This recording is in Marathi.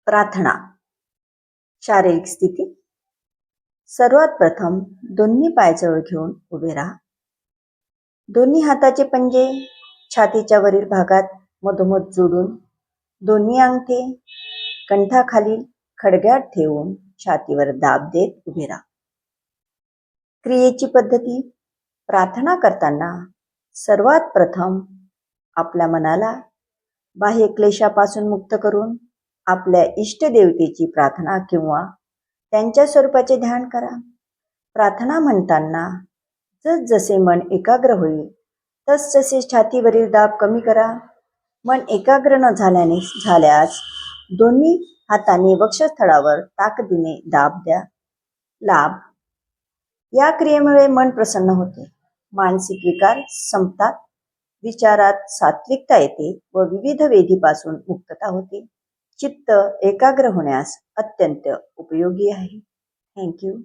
प्रार्थना. शारीरिक स्थिती. सर्वात प्रथम दोन्ही पाय जवळ घेऊन उभे राहा. दोन्ही हाताचे पंजे छातीच्या वरील भागात मधोमध जोडून दोन्ही अंगठे कंठाखालील खडग्यात ठेवून छातीवर दाब देत उभे राहा. क्रियेची पद्धती. प्रार्थना करताना सर्वात प्रथम आपल्या मनाला बाह्य क्लेशापासून मुक्त करून आपल्या इष्टदेवतेची प्रार्थना किंवा त्यांच्या स्वरूपाचे ध्यान करा. प्रार्थना म्हणताना जसजसे मन एकाग्र होईल तसतसे छातीवरील दाब कमी करा. मन एकाग्र न झाल्यास दोन्ही हाताने वक्षस्थळावर ताकदीने दाब द्या. लाभ. या क्रियेमुळे मन प्रसन्न होते, मानसिक विकार संपतात, विचारात सात्विकता येते व विविध वेधीपासून मुक्तता होते. चित्त एकाग्र होण्यास अत्यंत उपयोगी आहे. थँक्यू.